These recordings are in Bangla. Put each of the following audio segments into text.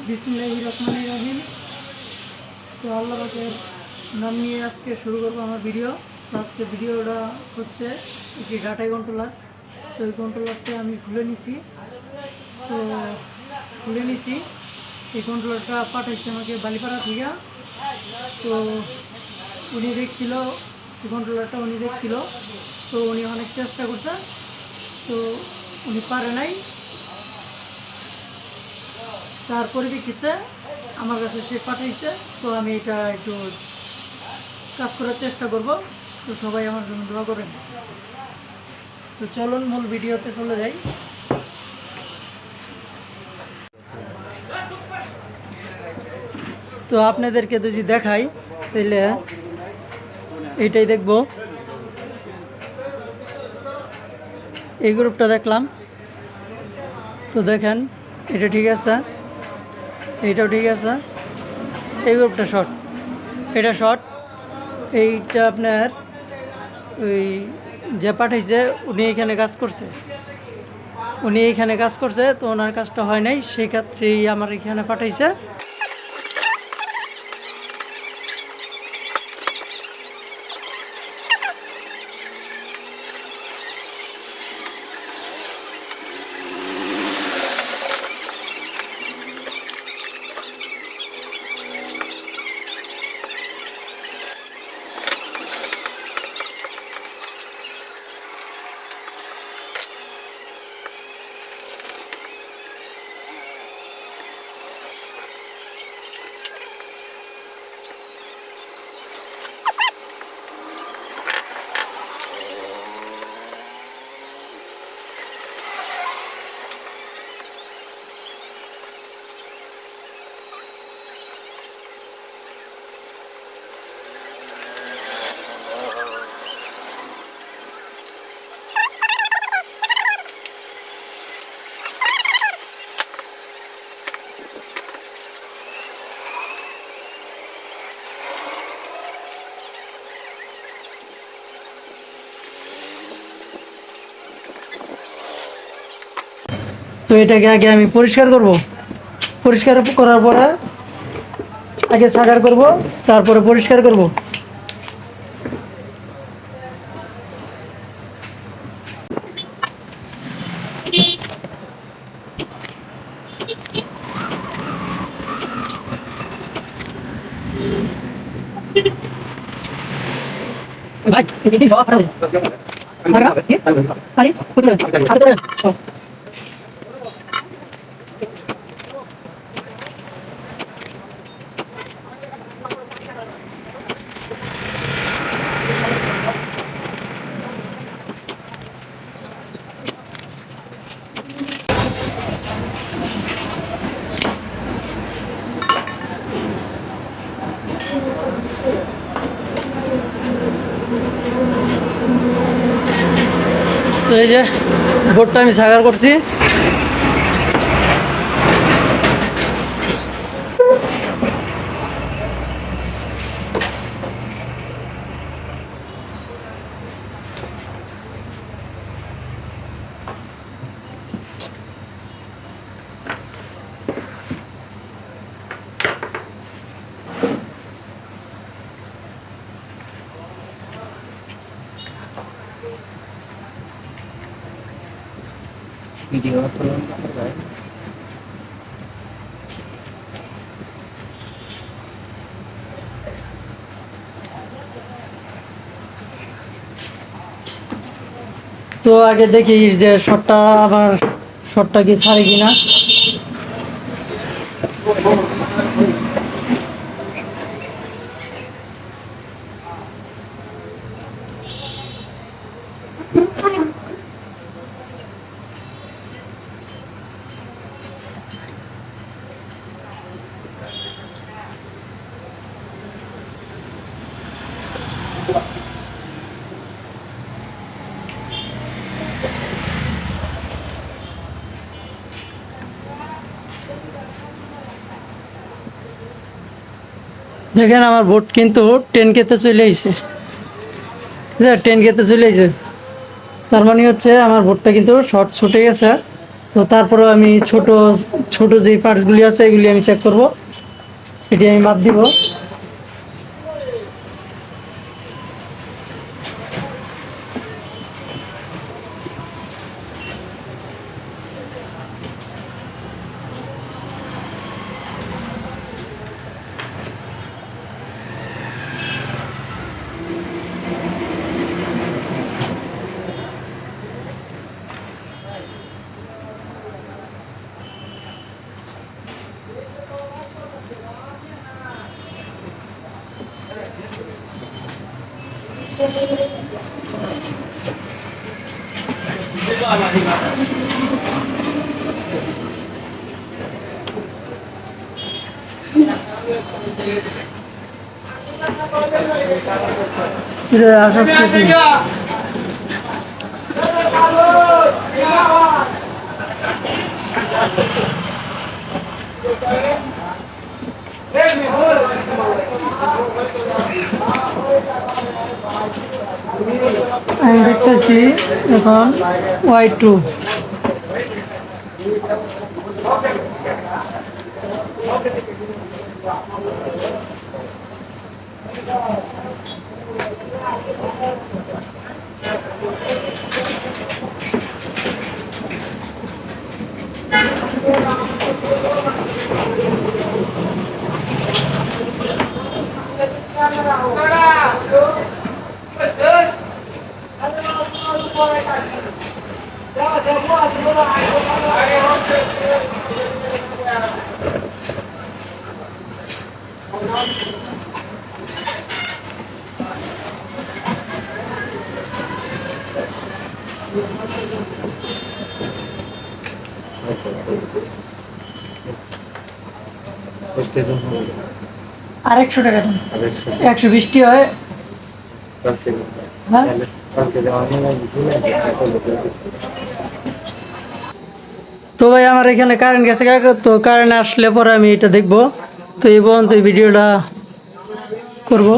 বিসমিল্লাহির রহমানির রহিম। তো আল্লাহ পাকের নাম নিয়ে আজকে শুরু করবো আমার ভিডিও। তো আজকে ভিডিওটা হচ্ছে একটি ডাটাই কন্ট্রোলার। তো এই কন্ট্রোলারটা আমি খুলে নিছি। এই কন্ট্রোলারটা পাঠাইছে আমাকে বালিপাড়া থেকে। তো উনি দেখছিল এই কন্ট্রোলারটা, তো উনি অনেক চেষ্টা করছে, তো উনি পারে নাই। তার পরিপ্রেক্ষিতে আমার কাছে সে পাঠাইছে। তো আমি এটা একটু কাজ করার চেষ্টা করব। তো সবাই আমার জন্য দোয়া করেন। তো চলুন মূল ভিডিওতে চলে যাই। তো আপনাদেরকে যদি দেখাই তাহলে এইটাই দেখব। এই গ্রুপটা দেখলাম, তো দেখেন এটা ঠিক আছে, এইটাও ঠিক আছে। এই গ্রুপটা শর্ট, এটা শর্ট। এইটা আপনার ওই যে পাঠাইছে উনি এইখানে কাজ করছে, তো ওনার কাজটা হয় নাই, সেই ক্ষেত্রেই আমার এখানে পাঠাইছে। তো এটাকে আগে আমি পরিষ্কার করব। পরিষ্কার করার পরে আগে সাগার করব, তারপরে পরিষ্কার করব। তো এই যে বোর্ডটা আমি সাগার করছি। ভিডিও তুলনা করা যায়। তো আগে দেখি যে শটটা কি ছাড়ে কিনা। দেখেন আমার বোর্ড কিন্তু 10K-তে চলে আইছে। 10K-তে চলে আইছে, তার মানে হচ্ছে আমার বোর্ডটা কিন্তু শর্ট ছুটে গেছে। তো তো তারপরে আমি ছোট ছোট যে পার্টসগুলি আছে এগুলি আমি চেক করব, এটি আমি মাপ দিব। আমি দেখতেছি এখন Y2। আর 100 টাকা দেন, 120টি হয়। হ্যাঁ তো ভাই আমার এখানে কারেন্ট গেছে, তো কারেন্ট আসলে পরে আমি এটা দেখবো। তো এই পর্যন্ত এই ভিডিওটা করবো।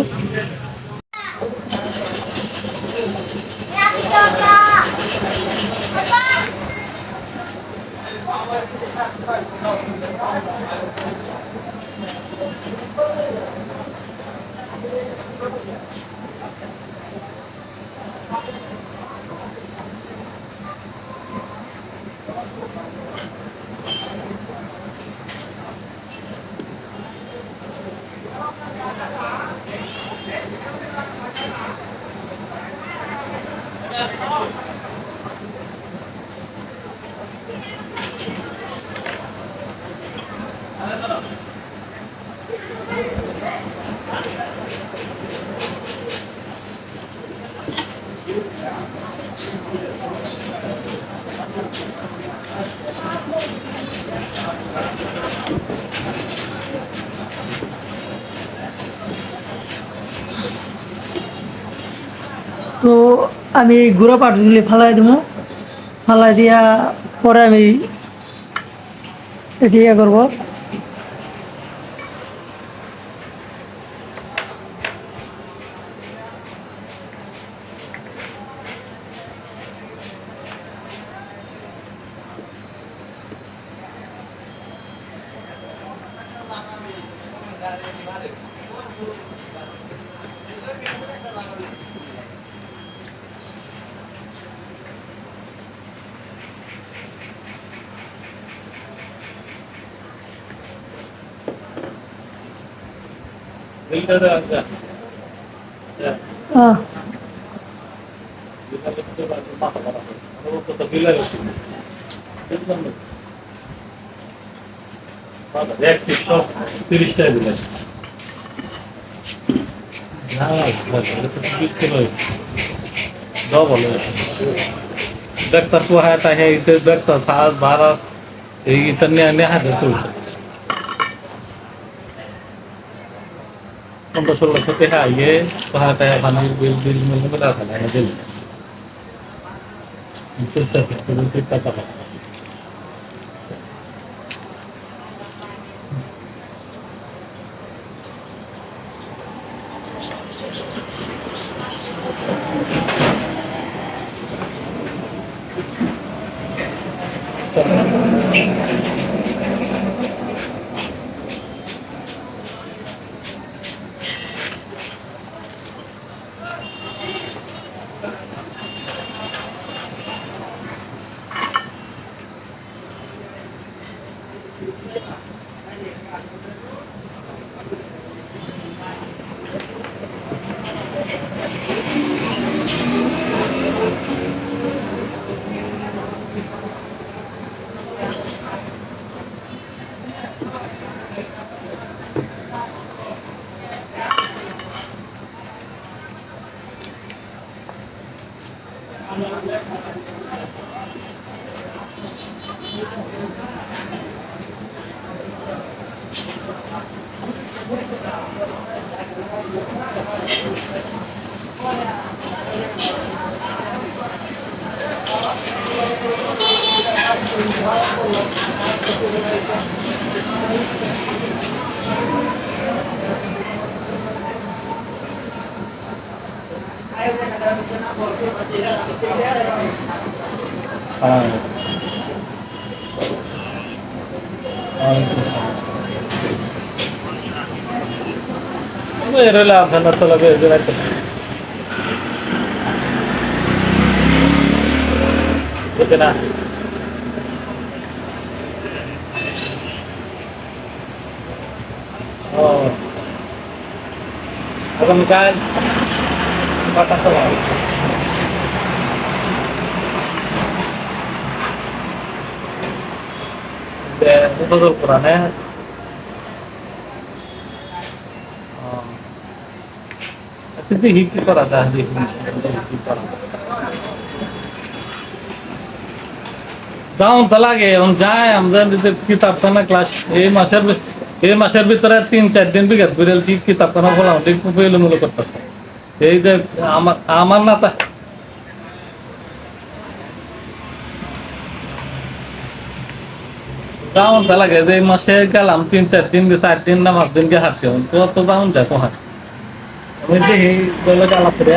তো আমি গুঁড়ো পার্টসগুলি ফালাই দেবো, ফালাই দিয়া পরে আমি এটি ইয়ে করবো। Vector को है तो है इधर vector सात बारह इतने अन्य है तो हम तो सोलह सौ है ये तो है पानी बिल बिल मिलने मिला था ना बिल तो सब तो कितना पड़ा এরলে আপনার তো লাগে বুঝে না ও আগামীকাল কটার সময় উপযোগ করা না দেখি কি করা যায় দেখি কি করা যাও তো লাগে এখন যায় আমাদের কিতাবখানা ক্লাস এই মাসের ভিতরে 3-4 দিন বিঘাত বেরোলছি কিতাবখানা বলা এলোমেলো করতেছে এই যে আমার না তা যাওন তা লাগে যে এই মাসে গেলাম 3-4 দিন 4 দিন না 5 দিন গে হারছি তো যাওন যায় কোথায় আমি দেখি বলে গেলাম করে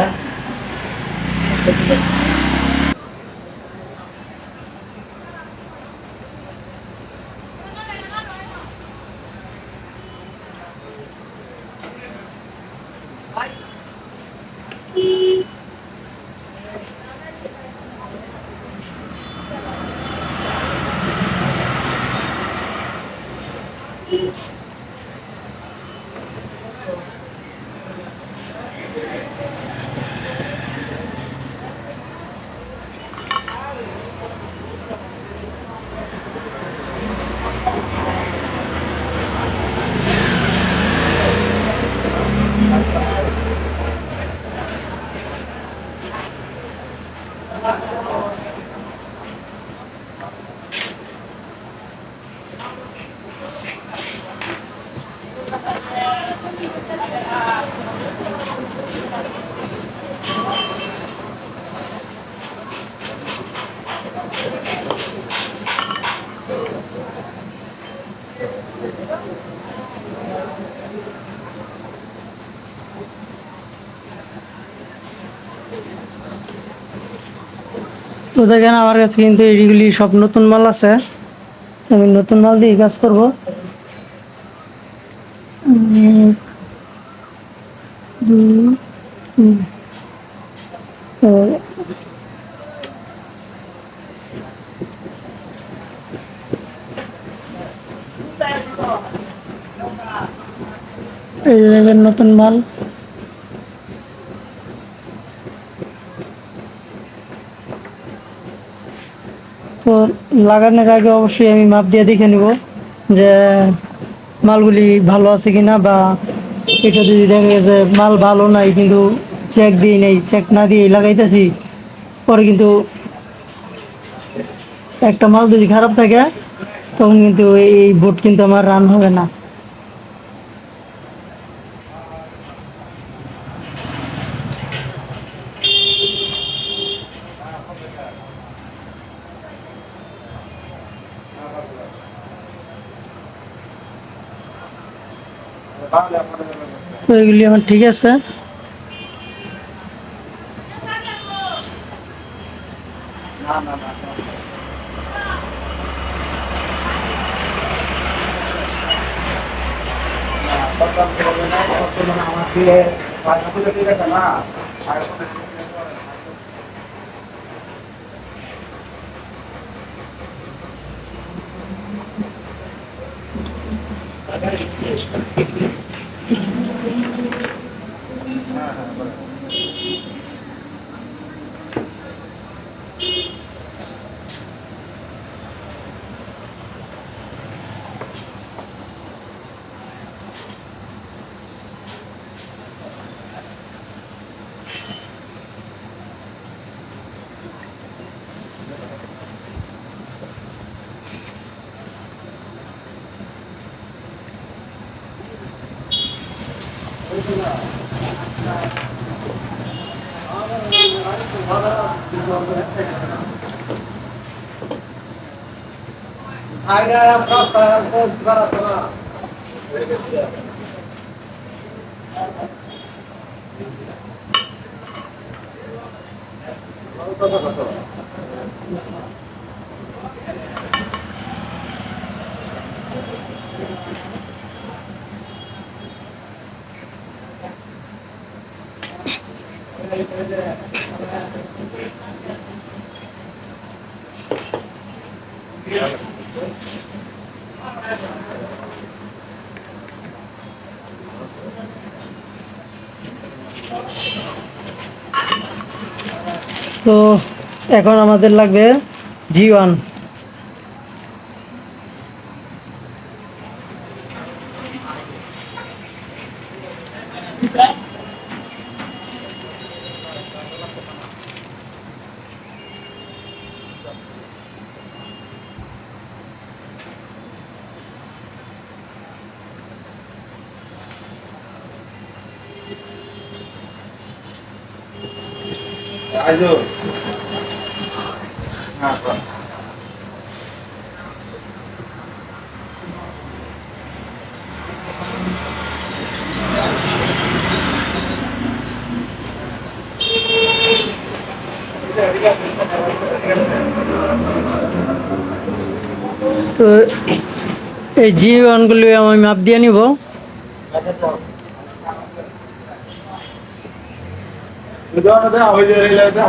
তো দেখেন আমার কাছে কিন্তু এইগুলি সব নতুন মাল আছে, আমি নতুন মাল দিয়ে কাজ করবো। তো এই যে দেখেন নতুন মাল। তো লাগানোর আগে অবশ্যই আমি মাপ দিয়ে দেখে নিব যে মালগুলি ভালো আছে কিনা, বা এটা যদি দেখে যে মাল ভালো নাই কিন্তু চেক দিই নেই, চেক না দিয়ে লাগাইতেছি, পরে কিন্তু একটা মাল যদি খারাপ থাকে তখন কিন্তু এই বোট কিন্তু আমার রান হবে না। তো এগুলি আমার ঠিক আছে। তো এখন আমাদের লাগবে G1। Ayo. Apa? তো এই G1গুলি আমি মাপ দিয়ে নিব। Udah ada awal dari lagi.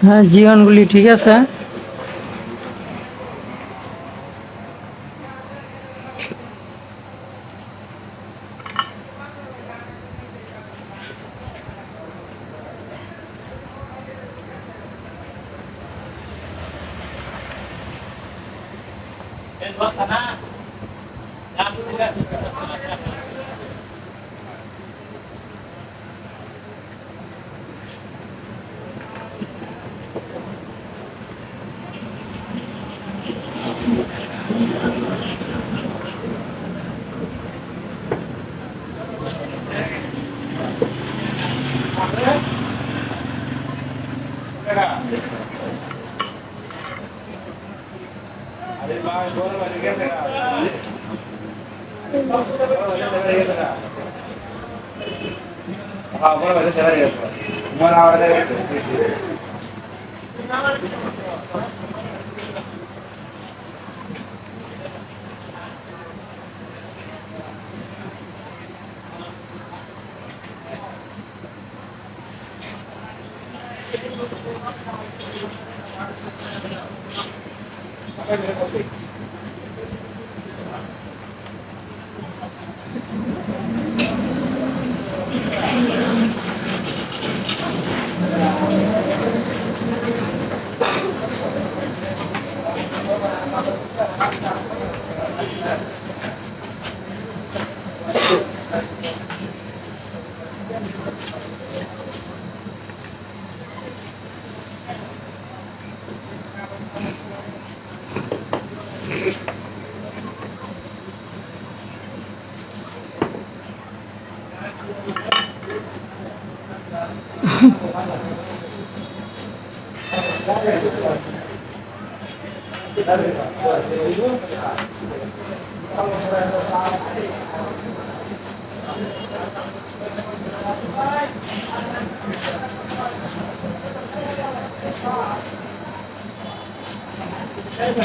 হ্যাঁ, G1গুলি ঠিক আছে।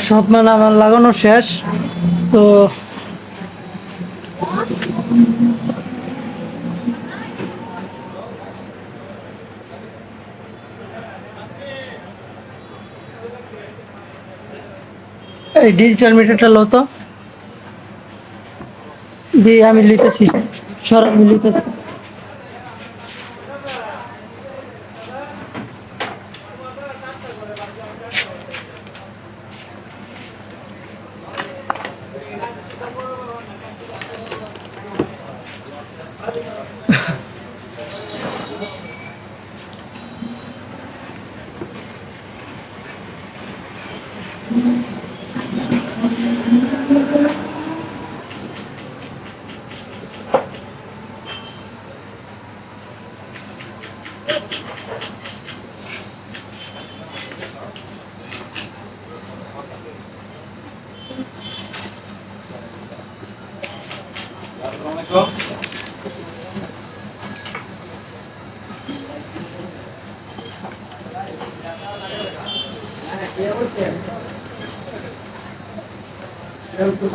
সব মানে আমার লাগানো শেষ। তো এই ডিজিটাল মিটারটা লো তো, দিয়ে আমি লিখতেছি, সর আমি লিখতেছি।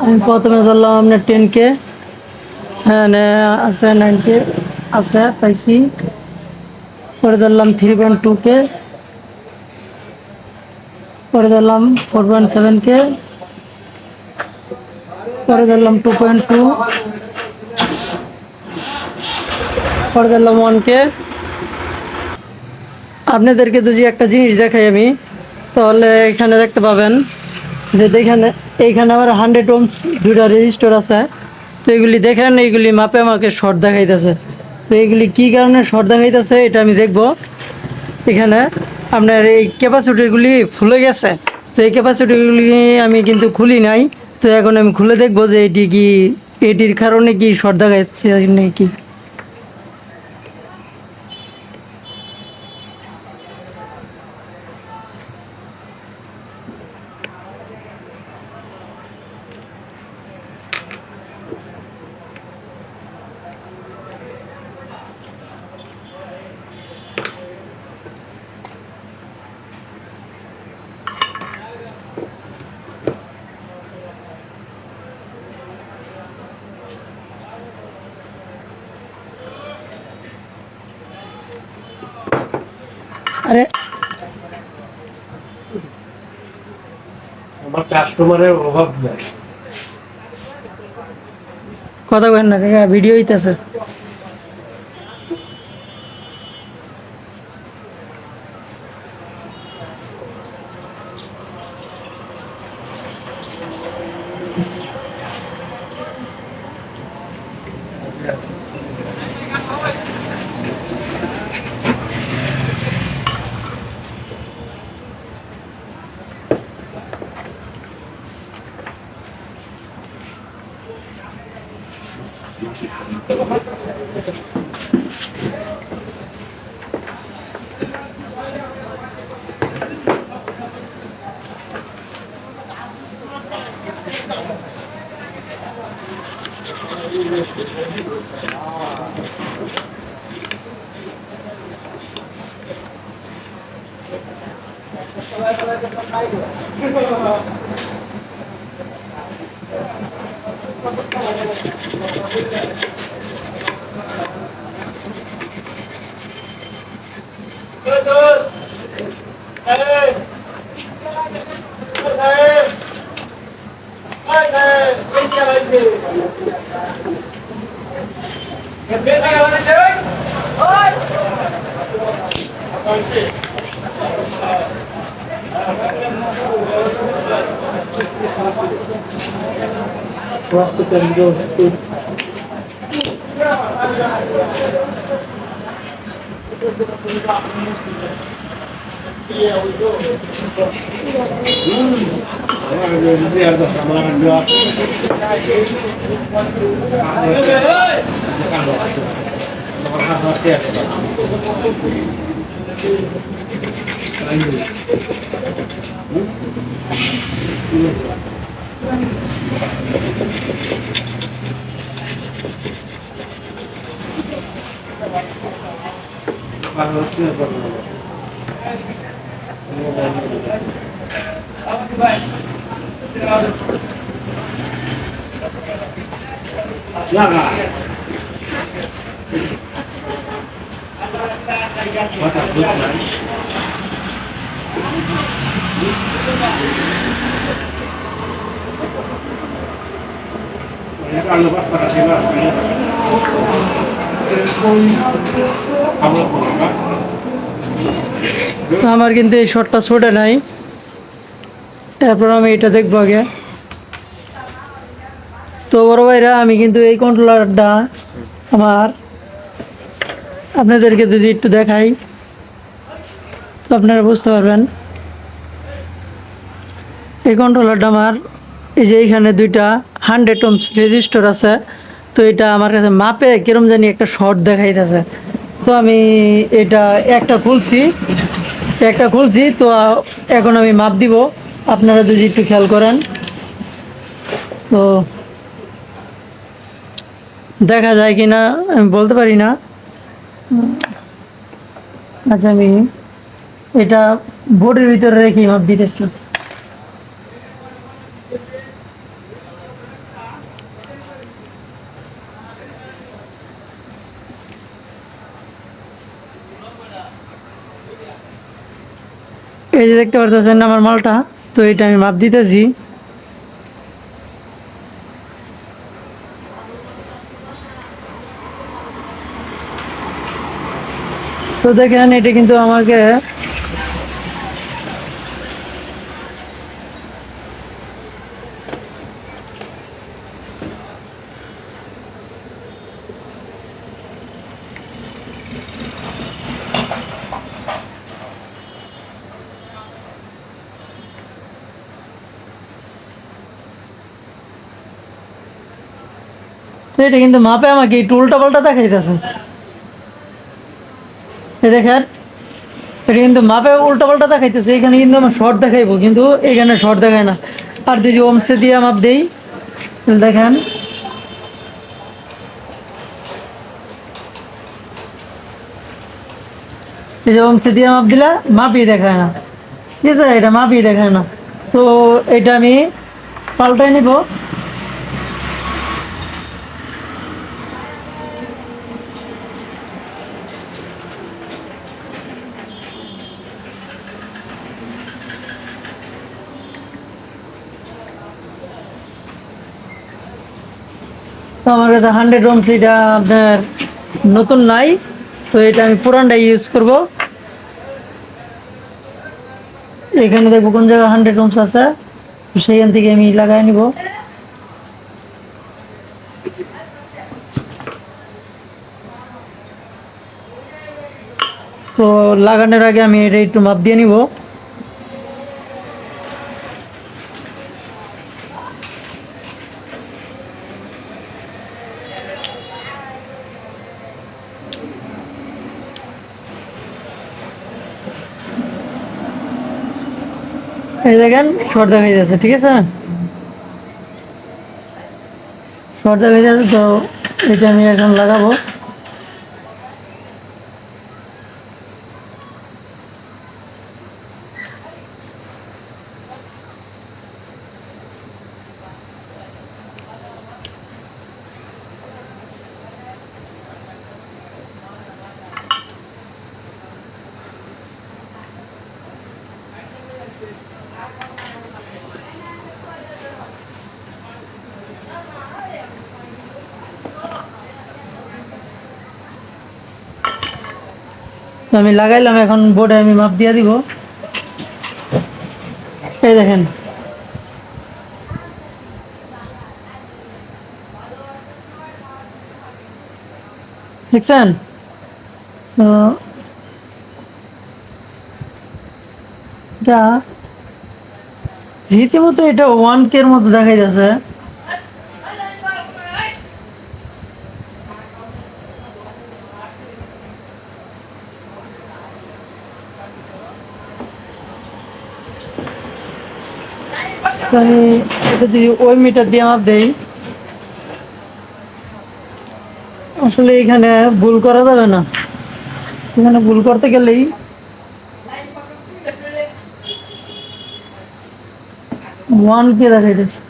আমি প্রথমে ধরলাম আপনার 10K, হ্যাঁ আছে 9K আছে পাইছি। পরে ধরলাম 3.2K, পরে ধরলাম 4.7K, পরে ধরলাম 2.2, পরে ধরলাম 1K। আপনাদেরকে যদি একটা জিনিস দেখাই আমি, তাহলে এখানে দেখতে পাবেন যে এইখানে আবার 100 ohms দুইটা রেজিস্টার আছে। তো এগুলি দেখেন, এইগুলি মাপে আমাকে শর্ট দেখাইতেছে। তো এইগুলি কী কারণে শর্ট দেখাইতেছে এটা আমি দেখব। এখানে আপনার এই ক্যাপাসিটিগুলি ফুলে গেছে। তো এই ক্যাপাসিটিগুলি আমি কিন্তু খুলি নাই। তো এখন আমি খুলে দেখব যে এটির কারণে কি শর্ট দেখাচ্ছে নাকি। আরে আমার কাস্টমারের অভাব নাই। কথা কেন না কাকা, ভিডিও হইতেছে। তো আমার কিন্তু এই শটটা ছোটে নাই, তারপর আমি এটা দেখবো আগে। তো বড় ভাইরা, আমি কিন্তু এই কন্ট্রোলারটা আমার আপনাদেরকে যদি একটু দেখাই তো আপনারা বুঝতে পারবেন। এই কন্ট্রোলারটা আমার, এই যে এইখানে দুইটা 100 ohms রেজিস্টর আছে। তো এটা আমার কাছে মাপে কিরম জানি একটা শর্ট দেখাইতেছে। তো আমি এটা একটা খুলছি তো এখন আমি মাপ দিব, আপনারা যদি একটু খেয়াল করেন তো দেখা যায় কি না আমি বলতে পারি না। আচ্ছা, আমি এটা বোর্ডের ভিতরে রেখে মাপ দিতেছি। এই যে দেখতে পারতেছেন আমার মালটা, তো এটা আমি মাপ দিতেছি। তো দেখেন এটা কিন্তু আমাকে তো এটা কিন্তু মাপে আমাকে একটু উল্টা পাল্টা দেখাইতেছে। এই দেখেন এটা কিন্তু মাপে উল্টা পাল্টা দেখাইতেছে, এখানে কিন্তু আমার শর্ট দেখাইবো কিন্তু এখানে শর্ট দেখায় না। আর যদি ওমসে দিয়ে মাপ দেই দেখেন, এই যে ওমসে দিয়ে মাপ দিলে মাপই দেখায় না, ঠিক আছে, এটা মাপই দেখায় না। তো এটা আমি পাল্টাই নিব। তো আমার কাছে 100 ohms এটা আপনার নতুন নাই, তো এটা আমি পুরানটা ইউজ করব। এখানে দেখবো কোন জায়গায় 100 ohms আছে, তো সেইখান থেকে আমি লাগাই নিব। তো লাগানোর আগে আমি এটা একটু মাপ দিয়ে নিব। এই দেখেন শর্ট দেখা যাচ্ছে, ঠিক আছে, শর্ট দেখা যাচ্ছে। তো এটা আমি এখন লাগাবো। তো আমি লাগাইলাম, এখন বোর্ডে আমি মাপ দিয়ে দিব। এই দেখেন দেখছেন, তো এটা রীতিমতো এটা 1K এর মতো দেখাই যাচ্ছে। তো আমি এটা যদি ওই মিটার দিয়ে মাপ দেই, আসলে এখানে ভুল করা যাবে না। এখানে ভুল করতে গেলেই 1K দেখাইতেছে।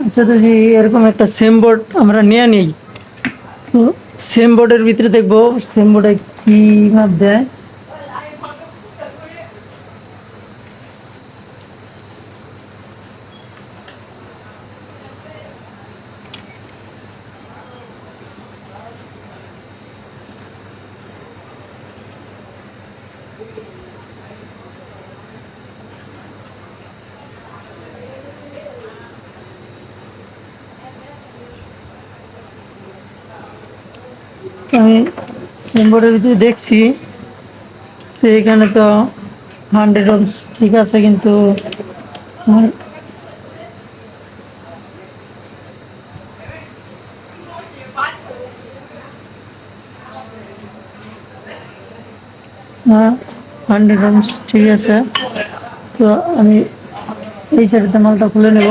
আচ্ছা, তো যে এরকম একটা সেম বোর্ড আমরা নিয়ে নিই, তো সেম বোর্ডের ভিতরে দেখবো সেম বোর্ডে কি মাপ দেয়। আমি সেম বোর্ডের ভিতরে দেখছি, তো এখানে তো 100 ohms ঠিক আছে, কিন্তু হ্যাঁ 100 ohms ঠিক আছে। তো আমি এই সাইডে মালটা খুলে নেব।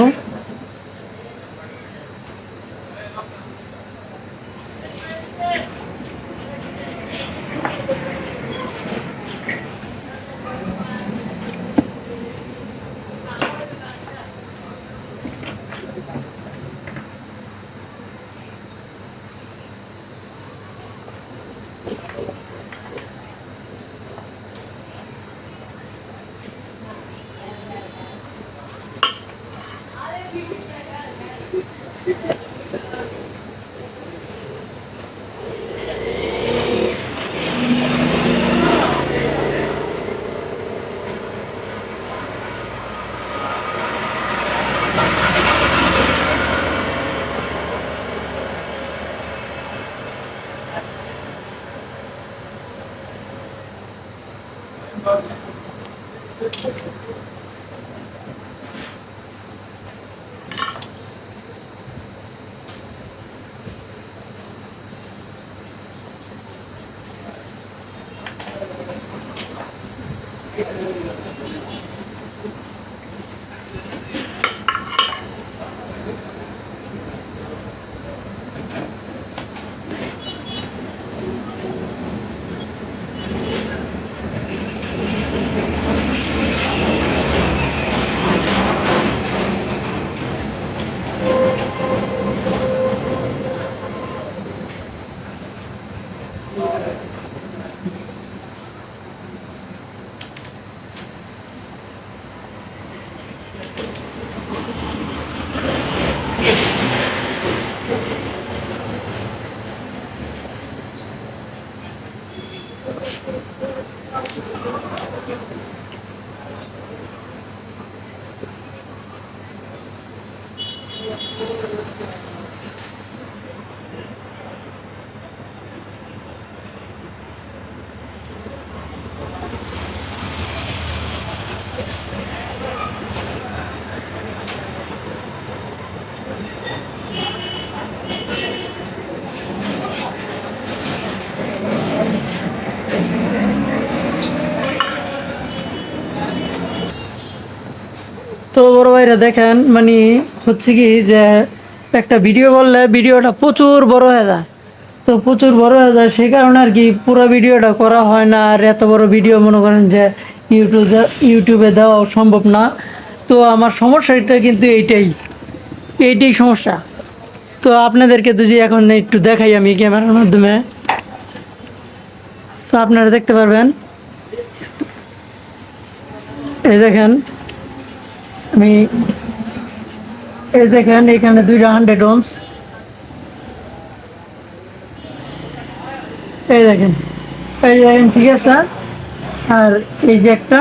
তো বড় ভাইরা দেখেন, মানে হচ্ছে কি যে একটা ভিডিও করলে ভিডিওটা প্রচুর বড় হয়ে যায়। তো প্রচুর বড় হয়ে যায়, সেই কারণে আর কি পুরো ভিডিওটা করা হয় না। আর এত বড় ভিডিও মনে করেন যে ইউটিউবে দেওয়া সম্ভব না। তো আমার সমস্যাটা কিন্তু এইটাই সমস্যা। তো আপনাদেরকে যদি এখন একটু দেখাই আমি ক্যামেরার মাধ্যমে, তো আপনারা দেখতে পারবেন। এই দেখেন, আমি এই দেখেন এখানে 2টা 100 ohms, এই দেখেন ঠিক আছে। আর এই যে একটা,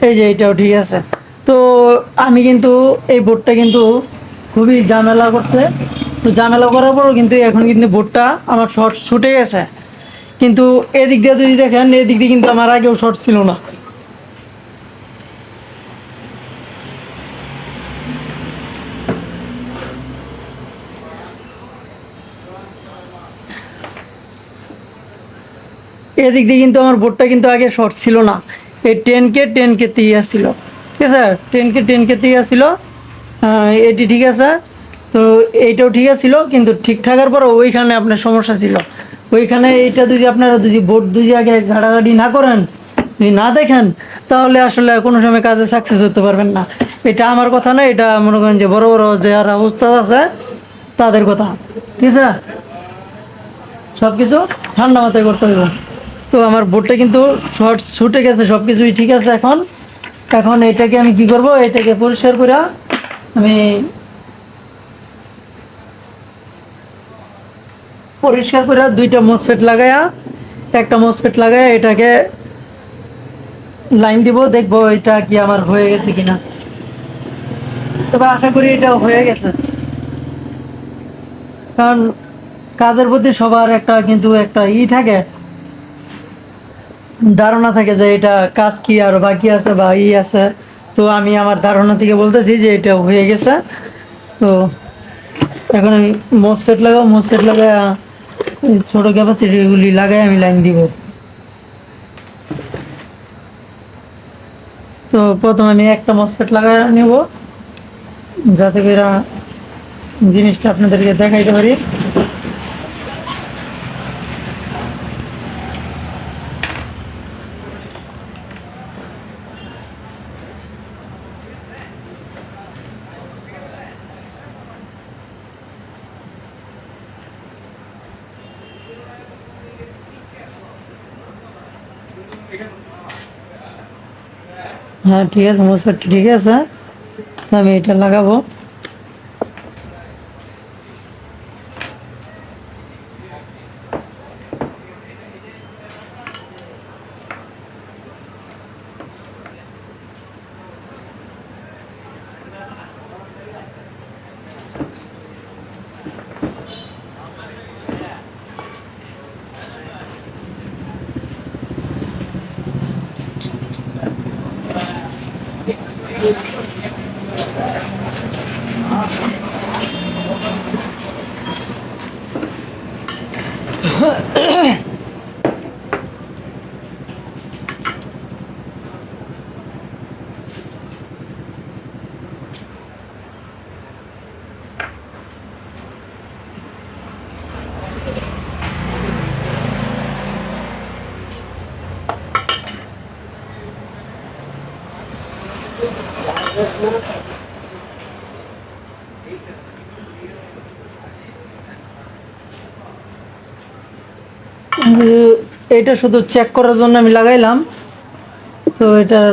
এই যে এইটাও ঠিক আছে। তো আমি কিন্তু এই বোর্ডটা কিন্তু খুবই ঝামেলা করছে। তো ঝামেলা করার পরও কিন্তু এখন কিন্তু বোর্ডটা আমার শর্ট ছুটে গেছে। কিন্তু এদিক দিয়ে যদি দেখেন, এদিক দিয়ে কিন্তু আমার আগেও শর্ট ছিল না। এদিক দিয়ে কিন্তু আমার বোর্ডটা কিন্তু আগে শর্ট ছিল না। এই 10K 10K তেই আসছিল, ঠিক আছে। 10K 10K তেই আসছিল, এটি ঠিক আছে। তো এইটাও ঠিক ছিল, কিন্তু ঠিক থাকার পর ওইখানে আপনার সমস্যা ছিল। ওইখানে এইটা যদি আপনারা যদি বোর্ড যদি আগে ঘাটাঘাটি না করেন, যদি না দেখেন, তাহলে আসলে কোনো সময় কাজে সাকসেস হতে পারবেন না। এটা আমার কথা না, এটা মনে করেন যে বড় বড় যারা উস্তাদ আছে তাদের কথা। ঠিক আছে, সব কিছু ঠান্ডা মাথায় করতে হবে। তো আমার বোর্ডটা কিন্তু শর্ট ছুটে গেছে, সব কিছুই ঠিক আছে। এখন এখন এটাকে আমি কি করব, এটাকে পরিষ্কার করে আমি দুইটা মসফেট লাগায়া, একটা মসফেট লাগায়া এটাকে লাইন দিব, দেখবো এটা কি আমার হয়ে গেছে কিনা। তবে আশা করি এটা হয়ে গেছে, কারণ কাজের প্রতি সবার একটা কিন্তু একটা থাকে, ধারণা থাকে যে এটা কাজ কি আর বাকি আছে বা আছে। তো আমি আমার ধারণা থেকে বলতেছি যে এটা হয়ে গেছে। তো এখন আমি মসফেট লাগাই ছোট ক্যাপাসিটিগুলি লাগাই আমি লাইন দিব। তো প্রথমে আমি একটা মসফেট লাগাই নেব, যাতে করে জিনিসটা আপনাদেরকে দেখাইতে পারি। হ্যাঁ ঠিক আছে, মসফেট ঠিক আছে। তো আমি এটা লাগাবো। এটা শুধু চেক করার জন্য আমি লাগাইলাম। তো এটার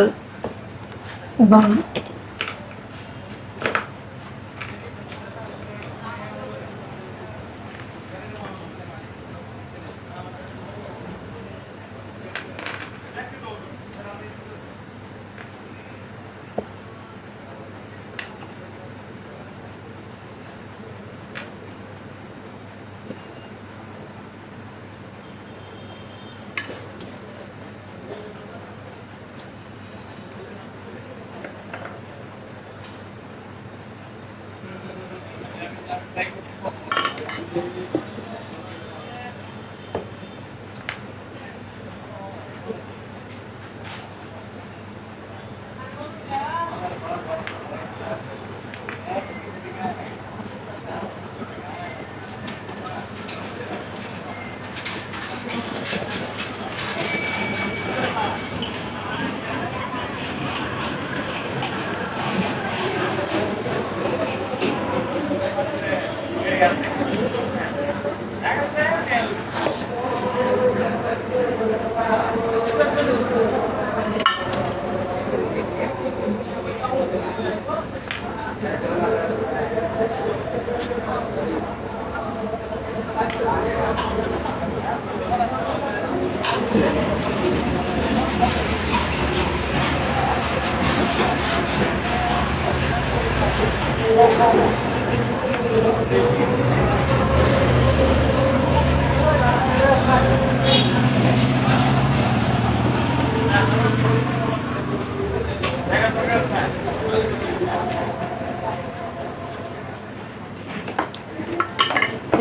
এখন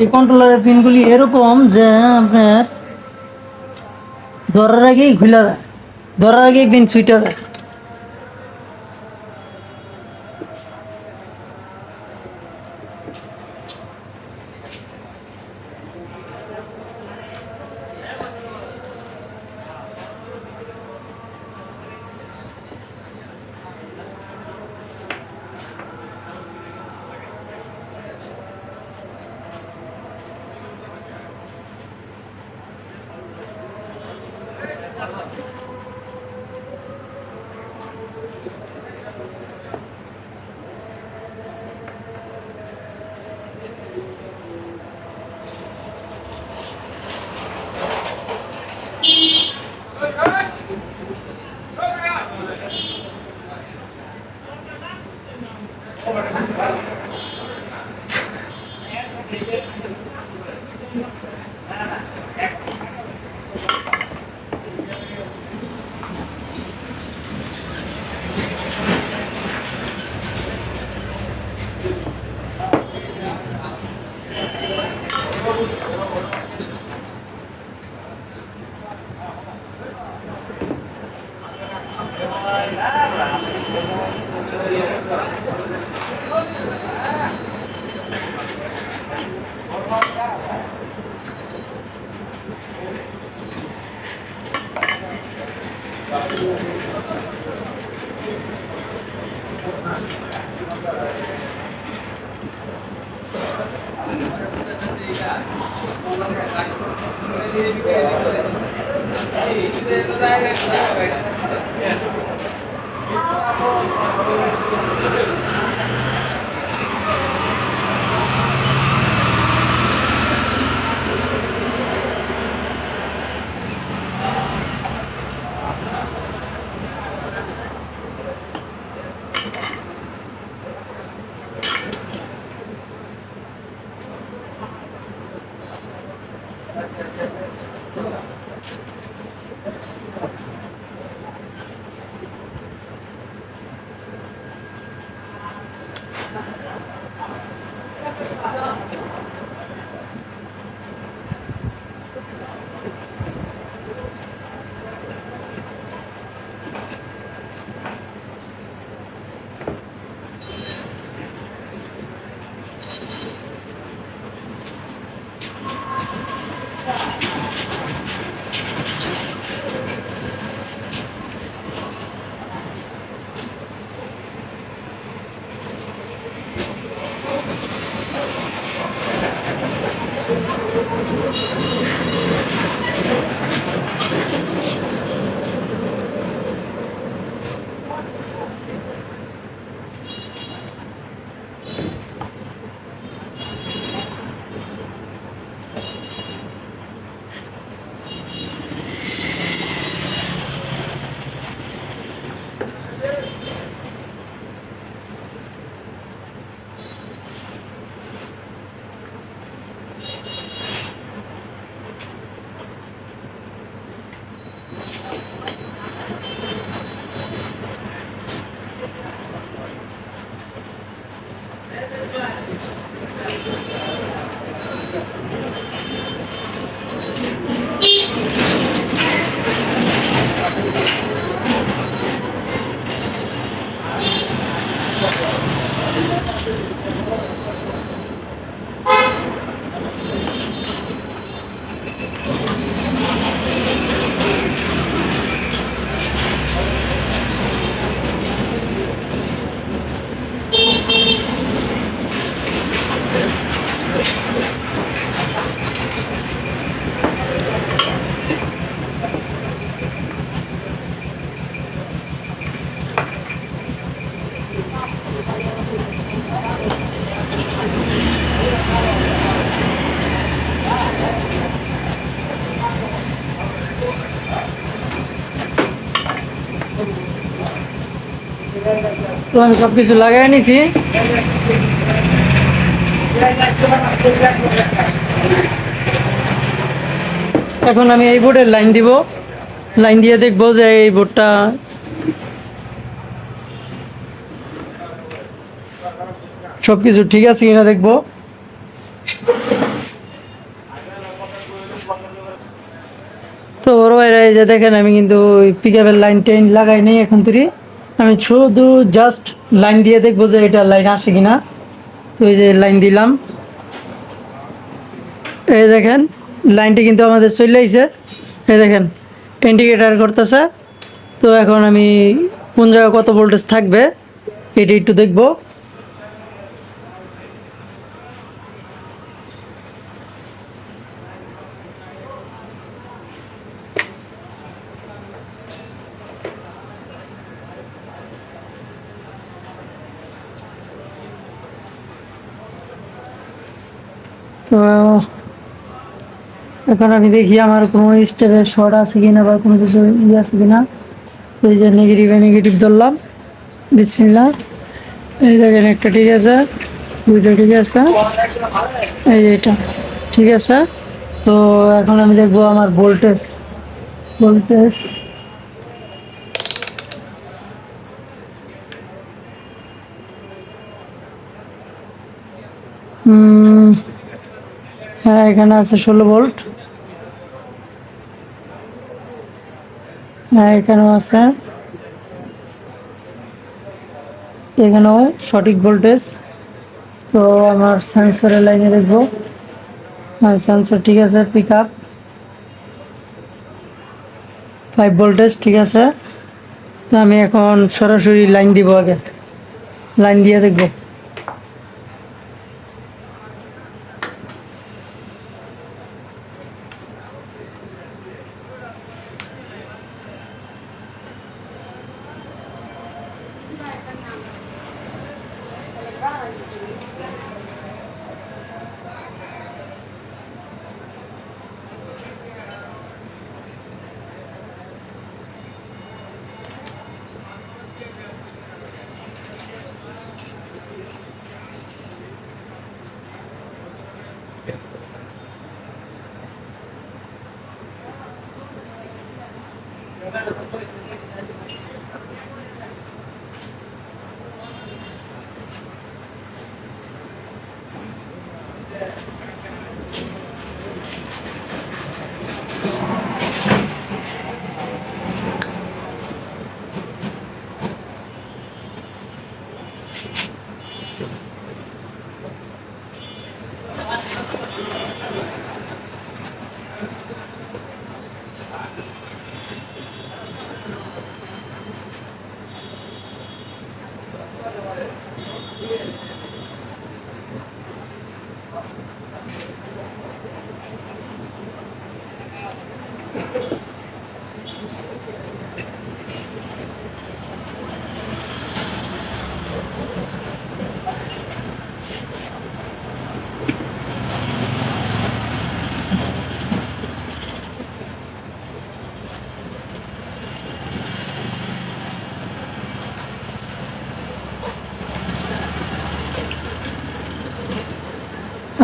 এই কন্ট্রোলারের পিনগুলি এরকম যে আপনার ধরার আগেই খুলে যায়, ধরার আগেই পিন ছুটে যায়। তো আমি সব কিছু লাগাই নিছি। এখন আমি এই বোর্ডের লাইন দিব, লাইন দিয়ে দেখবো যে এই বোর্ডটা সব কিছু ঠিক আছে কিনা দেখবো। তো বড় ভাইরা এই যে দেখেন আমি কিন্তু পিক আপের লাইন টেন লাগাই নেই এখন তুই, আমি শুধু জাস্ট লাইন দিয়ে দেখবো যে এটা লাইন আসে কিনা। তো এই যে লাইন দিলাম, এই দেখেন লাইনটি কিন্তু আমাদের চলে আইছে। এই দেখেন ইন্ডিকেটার করতেছে। তো এখন আমি কোন জায়গায় কত ভোল্টেজ থাকবে এটি একটু দেখবো। তো এখন আমি দেখি আমার কোনো স্টেপের শর্ট আছে কিনা বা কোনো কিছু আছে কিনা। তো এই যে নেগেটিভ ধরলাম, বিসমিল্লাহ। এই দেখেন একটা ঠিক আছে, দুইটা ঠিক আছে, এই যে এটা ঠিক আছে। তো এখন আমি দেখবো আমার ভোল্টেজ। ভোল্টেজ হ্যাঁ, এখানে আছে 16 ভোল্ট। হ্যাঁ, এখানেও আছে, এখানেও সঠিক ভোল্টেজ। তো আমার সেন্সরের লাইনে দেখবো। হ্যাঁ, সেন্সর ঠিক আছে, পিক আপ 5 ভোল্টেজ ঠিক আছে। তো আমি এখন সরাসরি লাইন দিব, আগে লাইন দিয়ে দেখবো।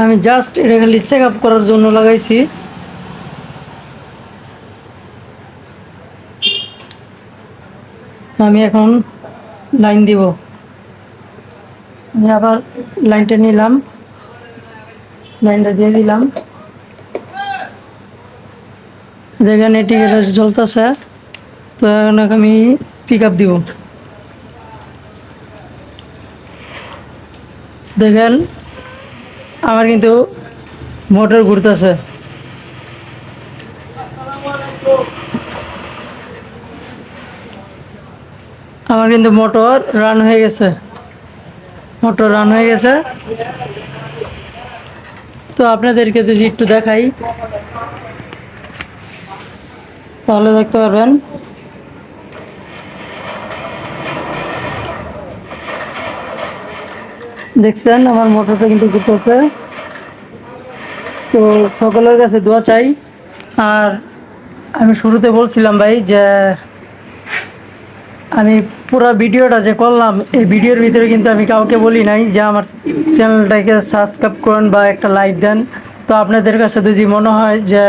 আমি জাস্ট এটা খালি চেক আপ করার জন্য লাগাইছি। তো আমি এখন লাইন দিব। আমি আবার লাইনটা নিলাম, লাইনটা দিয়ে দিলাম। দেখেন এটি চলতেছে। তো এখন আমি পিক আপ দিব। দেখেন আমার কিন্তু মোটর ঘুরতেছে। আমার কিন্তু মোটর রান হয়ে গেছে, মোটর রান হয়ে গেছে। তো আপনাদেরকে যদি একটু দেখাই তাহলে দেখতে পারবেন। দেখছেন আমার মোটরটা কিন্তু ঘুরতেছে। তো সকলের কাছে দোয়া চাই। আর আমি শুরুতে বলছিলাম ভাই যে আমি পুরো ভিডিওটা যে করলাম, এই ভিডিওর ভিতরে কিন্তু আমি কাউকে বলি নাই যে আমার চ্যানেলটাকে সাবস্ক্রাইব করুন বা একটা লাইক দেন। তো আপনাদের কাছে যদি মনে হয় যে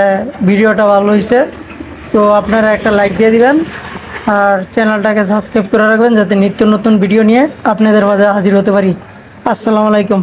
ভিডিওটা ভালো হয়েছে, তো আপনারা একটা লাইক দিয়ে দিবেন আর চ্যানেলটাকে সাবস্ক্রাইব করে রাখবেন, যাতে নিত্য নতুন ভিডিও নিয়ে আপনাদের মাঝে হাজির হতে পারি। আসসালামু আলাইকুম।